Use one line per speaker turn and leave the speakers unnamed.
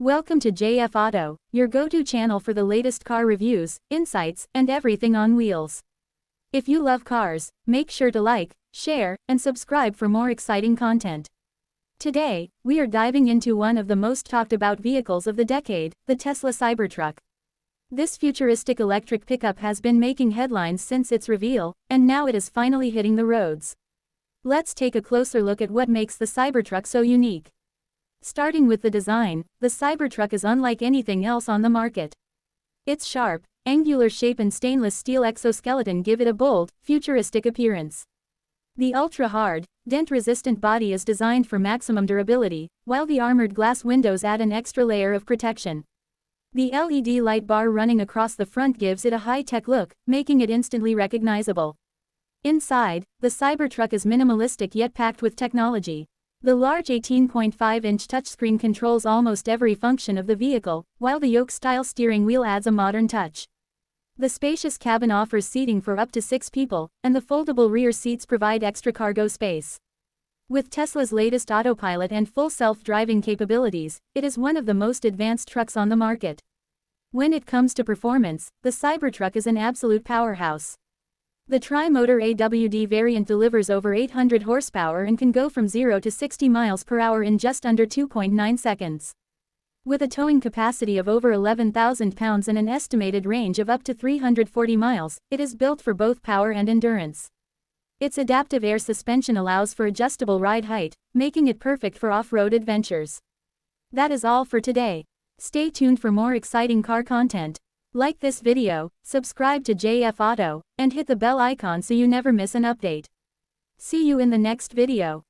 Welcome to JF Auto, your go-to channel for the latest car reviews, insights, and everything on wheels. If you love cars, make sure to like, share, and subscribe for more exciting content. Today, we are diving into one of the most talked about vehicles of the decade, the Tesla Cybertruck. This futuristic electric pickup has been making headlines since its reveal, and now it is finally hitting the roads. Let's take a closer look at what makes the Cybertruck so unique. Starting with the design, the Cybertruck is unlike anything else on the market. Its sharp, angular shape and stainless steel exoskeleton give it a bold, futuristic appearance. The ultra-hard, dent-resistant body is designed for maximum durability, while the armored glass windows add an extra layer of protection. The LED light bar running across the front gives it a high-tech look, making it instantly recognizable. Inside, the Cybertruck is minimalistic yet packed with technology. The large 18.5-inch touchscreen controls almost every function of the vehicle, while the yoke-style steering wheel adds a modern touch. The spacious cabin offers seating for up to 6 people, and the foldable rear seats provide extra cargo space. With Tesla's latest Autopilot and full self-driving capabilities, it is one of the most advanced trucks on the market. When it comes to performance, the Cybertruck is an absolute powerhouse. The tri-motor AWD variant delivers over 800 horsepower and can go from 0 to 60 miles per hour in just under 2.9 seconds. With a towing capacity of over 11,000 pounds and an estimated range of up to 340 miles, it is built for both power and endurance. Its adaptive air suspension allows for adjustable ride height, making it perfect for off-road adventures. That is all for today. Stay tuned for more exciting car content. Like this video, subscribe to JF Auto, and hit the bell icon so you never miss an update. See you in the next video.